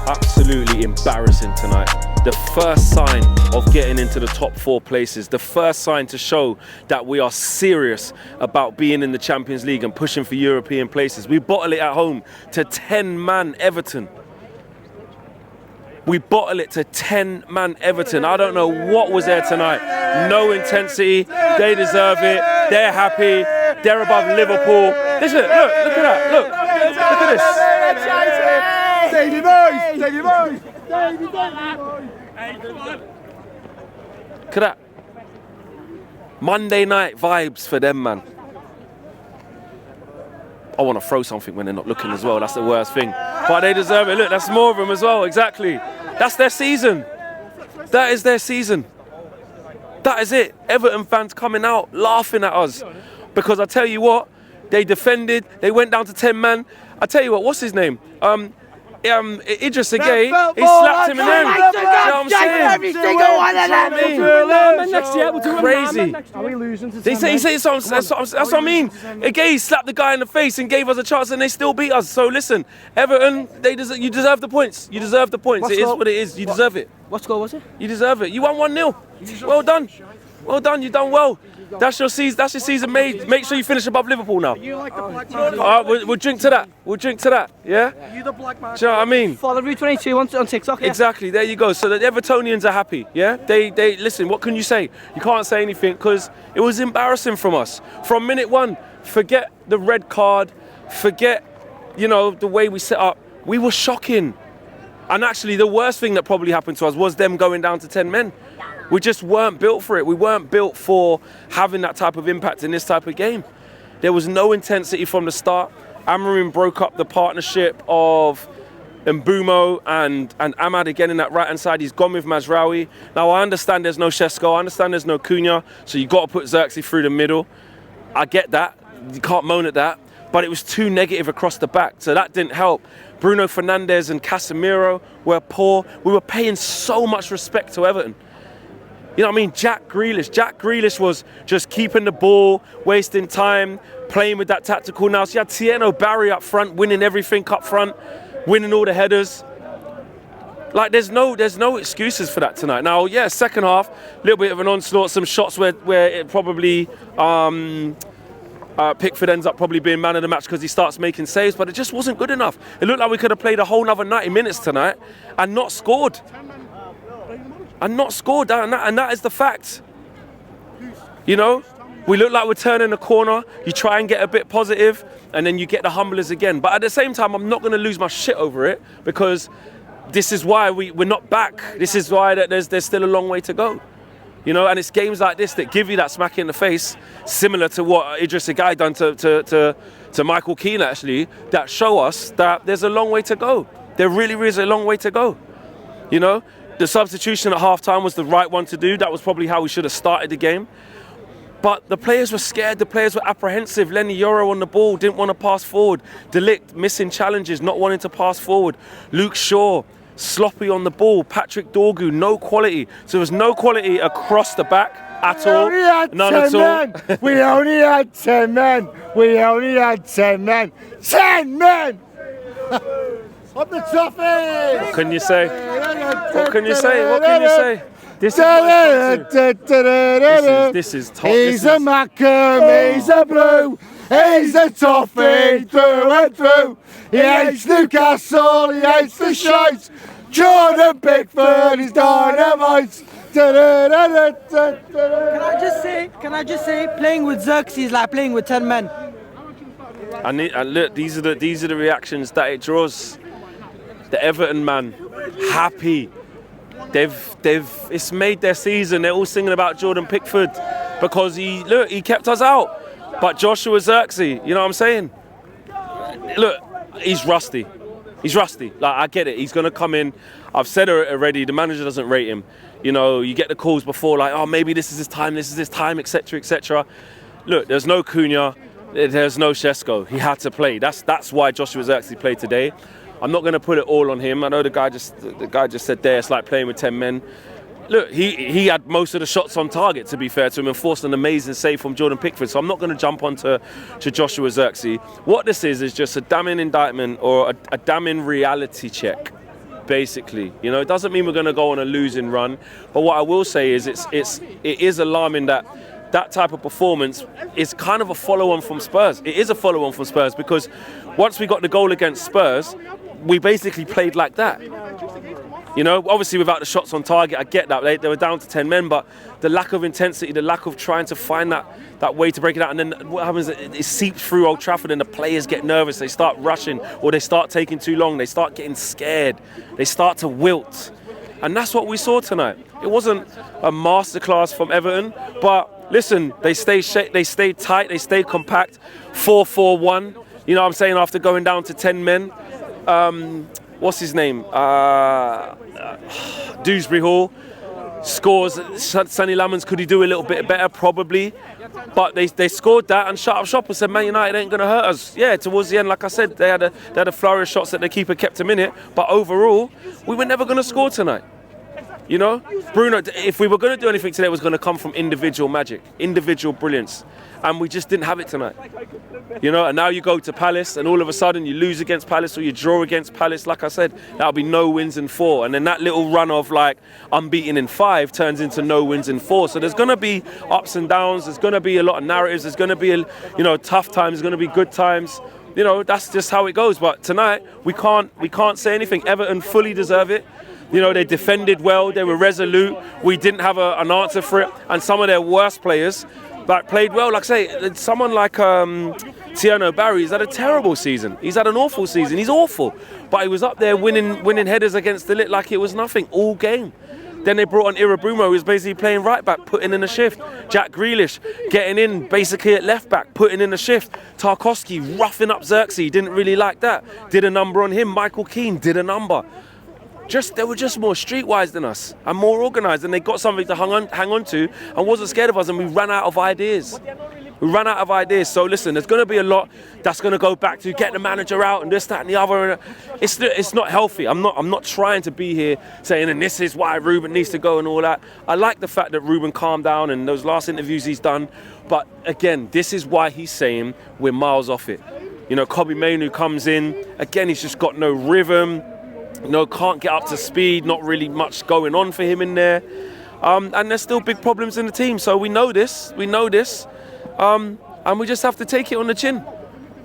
Absolutely embarrassing tonight. The first sign of getting into the top 4 places, the first sign to show that we are serious about being in the Champions League and pushing for European places. We bottle it at home to 10-man Everton. We bottle it to 10-man Everton. I don't know what was there tonight. No intensity. They deserve it. They're happy. They're above Liverpool. Listen, look at that. Look at this. Davy boys! Davy boys! Look at that. Monday night vibes for them, man. I want to throw something when they're not looking as well. That's the worst thing. But they deserve it. Look, that's more of them as well. Exactly. That's their season. That is their season. That is it. Everton fans coming out laughing at us. Because I tell you what, they defended. They went down to 10 man. I tell you what, what's his name? Idris Gueye, he slapped him in the end. You know what I'm saying? Every single one of them. Next year, we'll do Crazy. Are we losing to He said that's what I mean. Gueye slapped the guy in the face and gave us a chance, and they still beat us. So listen, Everton, you deserve the points. You deserve the points. It is what it is. You deserve it. What score was it? You deserve it. You won 1-0. Well done. Well done. You done well. That's your season made. Make sure you finish above Liverpool now. You like the black man? All right, we'll drink to that. We'll drink to that. Yeah. You the black man? Do you know what I mean? Follow Route 22 on TikTok. Yeah? Exactly. There you go. So the Evertonians are happy. Yeah. They listen. What can you say? You can't say anything because it was embarrassing from us from minute one. Forget the red card. Forget, the way we set up. We were shocking. And actually, the worst thing that probably happened to us was them going down to 10 men. We just weren't built for it. We weren't built for having that type of impact in this type of game. There was no intensity from the start. Amorim broke up the partnership of Mbumo and Ahmad again in that right-hand side. He's gone with Mazraoui. Now, I understand there's no Šeško. I understand there's no Cunha. So you've got to put Xerxes through the middle. I get that. You can't moan at that. But it was too negative across the back, so that didn't help. Bruno Fernandes and Casemiro were poor. We were paying so much respect to Everton. You know what I mean? Jack Grealish was just keeping the ball, wasting time, playing with that tactical now. So you had Tieno Barry up front, winning everything up front, winning all the headers. Like, there's no excuses for that tonight. Now, yeah, second half, a little bit of an onslaught, some shots where it probably Pickford ends up probably being man of the match because he starts making saves, but it just wasn't good enough. It looked like we could have played a whole nother 90 minutes tonight and not scored. And that is the fact. We look like we're turning the corner. You try and get a bit positive, and then you get the humblers again. But at the same time, I'm not going to lose my shit over it because this is why we're not back. This is why that there's still a long way to go. And it's games like this that give you that smack in the face, similar to what Idris Gueye done to Michael Keane, actually, that show us that there's a long way to go. There really is a long way to go. The substitution at half-time was the right one to do. That was probably how we should have started the game. But the players were scared. The players were apprehensive. Lenny Yoro on the ball, didn't want to pass forward. De Ligt missing challenges, not wanting to pass forward. Luke Shaw, sloppy on the ball. Patrick Dorgu, no quality. So there was no quality across the back at all. None at all. We only had 10 men. 10 men. 10 men! Up the toffee! What can you say? What can you say? This is top. He's a Mackham, he's a blue, he's a toffee through and through. He hates Newcastle, he hates the shite. Jordan Pickford is dynamite. Can I just say, playing with Xerxes is like playing with 10 men. And look, these are the reactions that it draws. The Everton man, happy. It's made their season. They're all singing about Jordan Pickford because he kept us out. But Joshua Xerxes, you know what I'm saying? Look, he's rusty. Like, I get it. He's gonna come in. I've said it already. The manager doesn't rate him. You get the calls before like, oh, maybe this is his time, etc., etc. Look, there's no Cunha, there's no Šeško. He had to play. That's why Joshua Xerxes played today. I'm not going to put it all on him. I know the guy just said there it's like playing with 10 men. Look, he had most of the shots on target, to be fair to him, and forced an amazing save from Jordan Pickford. So I'm not going to jump onto Joshua Xerxes. What this is just a damning indictment or a damning reality check basically. You know, it doesn't mean we're going to go on a losing run, but what I will say is it is alarming that type of performance is kind of a follow-on from Spurs. It is a follow-on from Spurs because once we got the goal against Spurs, we basically played like that. You know, obviously without the shots on target, I get that. They were down to 10 men, but the lack of intensity, the lack of trying to find that way to break it out, and then what happens, it seeps through Old Trafford and the players get nervous, they start rushing, or they start taking too long, they start getting scared, they start to wilt. And that's what we saw tonight. It wasn't a masterclass from Everton, but listen, they stayed tight, they stayed compact, 4-4-1. You know what I'm saying, after going down to 10 men. What's his name? Dewsbury Hall scores. Sonny Lamons, could he do a little bit better? Probably. But they scored that and shut up shop and said, Man United ain't going to hurt us. Yeah, towards the end, like I said, they had a flurry of shots that the keeper kept them in it. But overall, we were never going to score tonight. You know, Bruno, if we were going to do anything today, it was going to come from individual magic, individual brilliance. And we just didn't have it tonight. You know, and now you go to Palace and all of a sudden you lose against Palace or you draw against Palace. Like I said, that'll be no wins in 4. And then that little run of like unbeaten in 5 turns into no wins in 4. So there's going to be ups and downs. There's going to be a lot of narratives. There's going to be, tough times. There's going to be good times. You know, that's just how it goes. But tonight, we can't say anything. Everton fully deserve it. You know, they defended well, they were resolute, we didn't have an answer for it, and some of their worst players played well. Like I say, someone like Tiano Barry, he's had a terrible season. He's had an awful season, he's awful. But he was up there winning headers against the lit like it was nothing all game. Then they brought on Irabrumo, who was basically playing right back, putting in a shift. Jack Grealish getting in basically at left back, putting in a shift. Tarkowski roughing up Xerxes, didn't really like that. Did a number on him. Michael Keane did a number. They were just more streetwise than us and more organised, and they got something to hang on to and wasn't scared of us, and we ran out of ideas. So listen, there's going to be a lot that's going to go back to get the manager out and this, that and the other. And it's not healthy. I'm not trying to be here saying, and this is why Ruben needs to go and all that. I like the fact that Ruben calmed down and those last interviews he's done. But again, this is why he's saying we're miles off it. You know, Kobbie Mainoo comes in. Again, he's just got no rhythm. Can't get up to speed, not really much going on for him in there. And there's still big problems in the team. So we know this. And we just have to take it on the chin.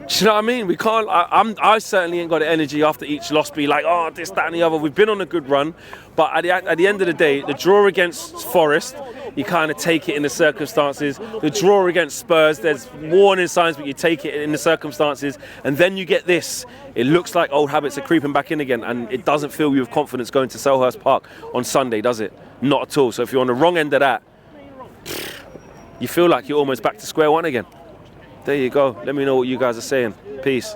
Do you know what I mean? We can't, I certainly ain't got the energy after each loss be like, oh, this, that and the other. We've been on a good run. But at the end of the day, the draw against Forest, you kind of take it in the circumstances. The draw against Spurs, there's warning signs, but you take it in the circumstances. And then you get this. It looks like old habits are creeping back in again, and it doesn't fill you with confidence going to Selhurst Park on Sunday, does it? Not at all. So if you're on the wrong end of that, you feel like you're almost back to square one again. There you go. Let me know what you guys are saying. Peace.